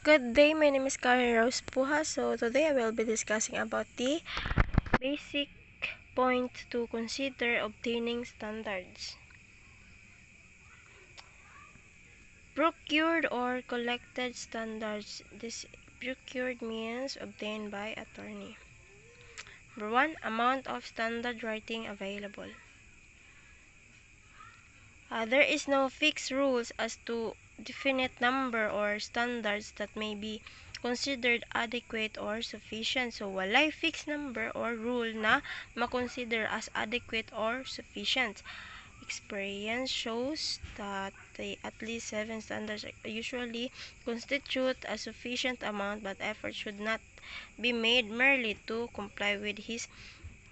Good day, my name is Karen Rose Puha. So today I will be discussing about the basic point to consider obtaining standards. Procured or collected standards. This procured means obtained by attorney. Number 1, amount of standard writing available. There is no fixed rules as to definite number or standards that may be considered adequate or sufficient. So, walay fixed number or rule na makonsider as adequate or sufficient. Experience shows that at least 7 standards usually constitute a sufficient amount, but effort should not be made merely to comply with his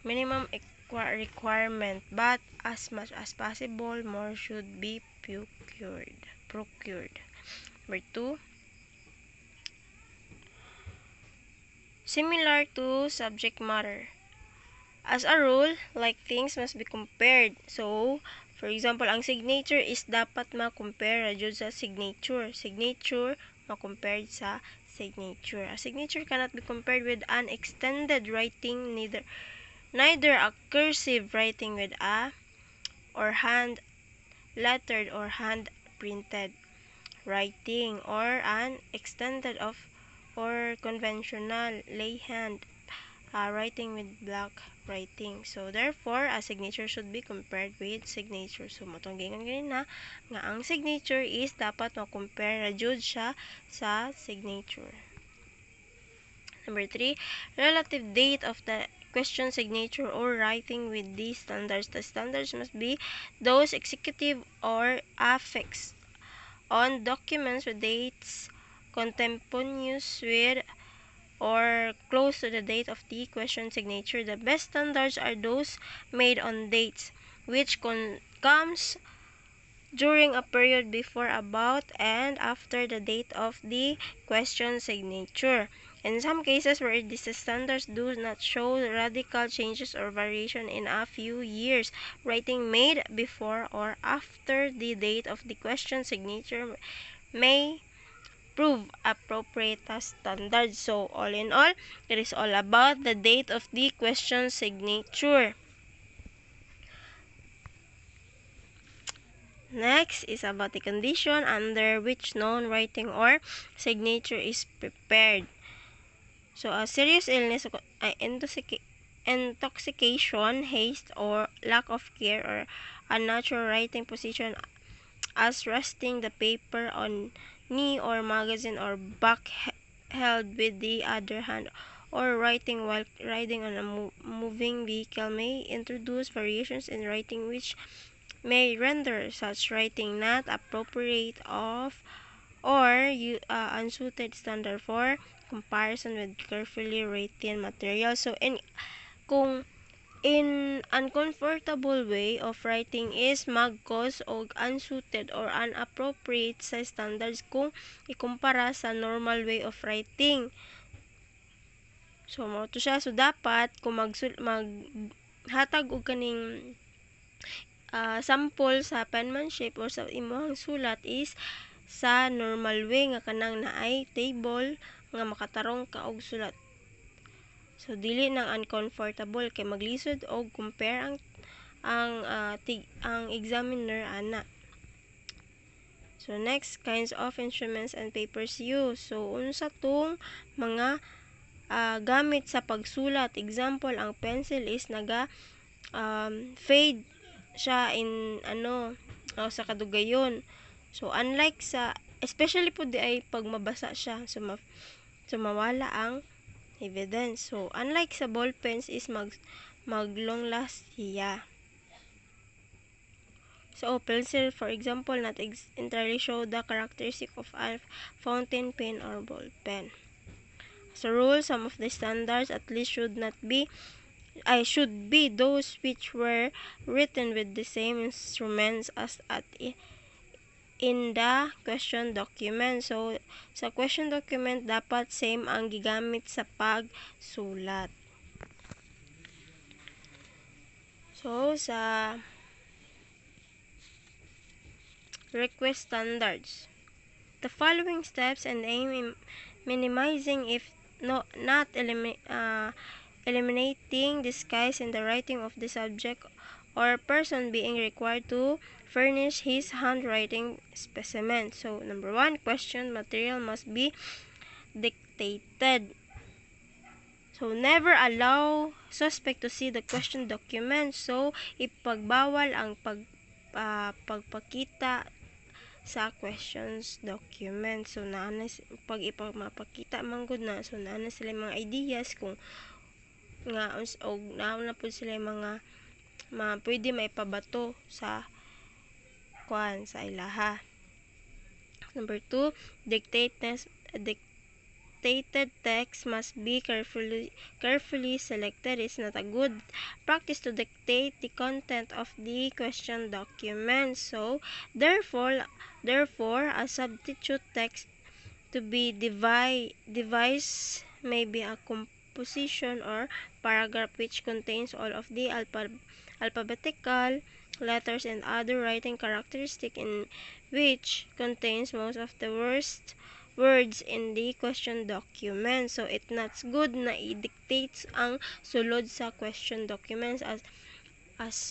minimum requirement, but as much as possible, more should be procured. Number 2, similar to subject matter. As a rule, like things must be compared. So, for example, ang signature is dapat ma-compare jud sa signature. Signature ma-compared sa signature. A signature cannot be compared with an extended writing, neither a cursive writing with a or hand lettered or hand printed writing, or an extended of or conventional layhand writing with block writing. So therefore, a signature should be compared with signature. So motong gingon ganina nga ang signature is dapat ma-compare jud siya sa signature. Number 3, relative date of the question signature or writing with these standards. The standards must be those executive or affixed on documents with dates contemporaneous with or close to the date of the question signature. The best standards are those made on dates which comes during a period before, about, and after the date of the question signature. In some cases where these standards do not show radical changes or variation in a few years, writing made before or after the date of the question signature may prove appropriate as standards. So, all in all, it is all about the date of the question signature. Next is about the condition under which known writing or signature is prepared. So, a serious illness, intoxication, haste, or lack of care, or unnatural writing position as resting the paper on knee or magazine or back held with the other hand, or writing while riding on a moving vehicle may introduce variations in writing which may render such writing not appropriate of or unsuited standard for comparison with carefully written material. So, kung in uncomfortable way of writing is mag-cause og unsuited or inappropriate sa standards kung ikumpara sa normal way of writing. So, mo to siya. So, dapat kung maghatag og kaning sample sa penmanship or sa imong sulat is sa normal way nga kanang naay table nga makatarong ka og sulat. So dili nang uncomfortable kay maglisod og compare ang examiner ana. So next, kinds of instruments and papers used. So unsa tong mga gamit sa pagsulat. Example, ang pencil is fade siya in sa kadugayon. So unlike sa especially po di ay pag mabasa siya, so mawala ang evidence. So unlike sa ball pens is mag long last siya. So pencil, for example, not entirely show the characteristic of a fountain pen or ball pen. As a rule, some of the standards at least should be those which were written with the same instruments as in the question document. So, sa question document, dapat same ang gigamit sa pagsulat. So, sa request standards. the following steps and aim in minimizing, if not eliminating, disguise in the writing of the subject or person being required to furnish his handwriting specimen. So, number 1, question material must be dictated. So, never allow suspect to see the question document. So, ipagbawal ang pagpakita sa questions document. So, pag ipamapakita manggod na, so naana sila mga ideas kung nga og nauna po sila mga pwede maipabato sa sa ilaha. Number 2, dictated text must be carefully selected. It's not a good practice to dictate the content of the question document. So, therefore, a substitute text to be devised may be a composition or paragraph which contains all of the alphabetical letters and other writing characteristic, in which contains most of the words in the question document. So, it's not good na i-dictate ang sulod sa question documents as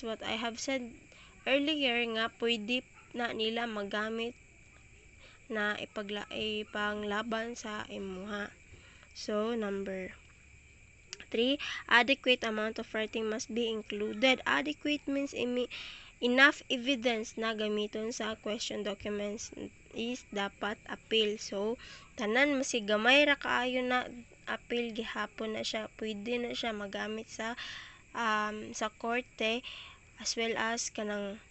what I have said earlier nga pwede na nila magamit na ipanglaban sa imuha. So, number 3, adequate amount of writing must be included. Adequate means enough evidence na gamiton sa question documents is dapat appeal. So, tanan masigamay ra kaayo na appeal gihapon na siya, pwede na siya magamit sa korte, as well as kanang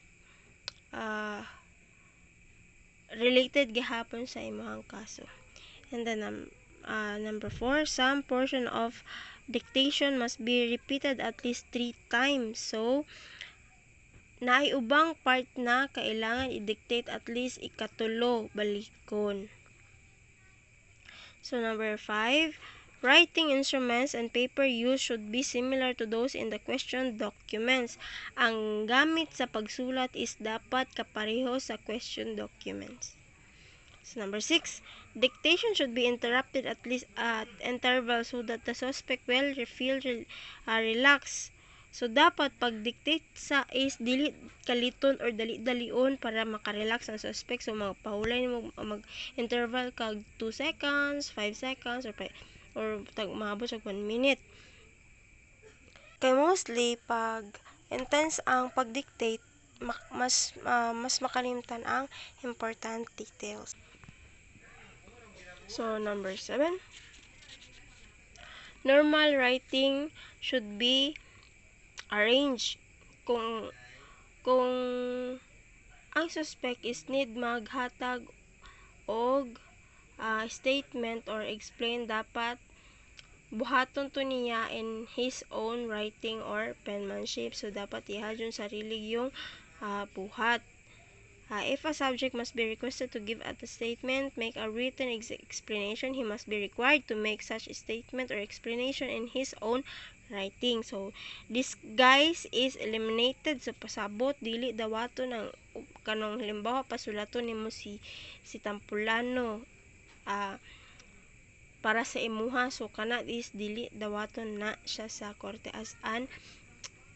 related gihapon sa imong kaso. And then number 4, some portion of dictation must be repeated at least 3 times. So, naay ubang part na kailangan i-dictate at least ikatulo balikon. So, number 5, writing instruments and paper use should be similar to those in the question documents. Ang gamit sa pagsulat is dapat kapareho sa question documents. So, number 6, dictation should be interrupted at least at intervals so that the suspect will feel relax. So, dapat pag-dictate sa is dili kaliton or dali-dalion para makarelax ang suspect. So, magpahulay mo mag-interval kag 2 seconds, 5 seconds, or maabot sa 1 minute. Kay mostly, pag intense ang pag-dictate, mas makalimtan ang important details. So, number 7, normal writing should be arranged. Kung ang suspect is need maghatag og statement or explain, dapat buhaton to niya in his own writing or penmanship. So, dapat ihadyon sarili yung buhat. If a subject must be requested to give a statement, make a written explanation, he must be required to make such a statement or explanation in his own writing. So, disguise is eliminated. So, pasabot, dili dawato ng kanong halimbawa, pasulaton nimo si Tampulano para sa imuha. So, kana is dili dawaton na siya sa korte as an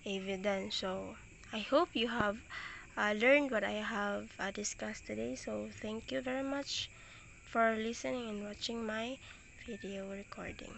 evidence. So, I hope you have learned what I have discussed today. So, thank you very much for listening and watching my video recording.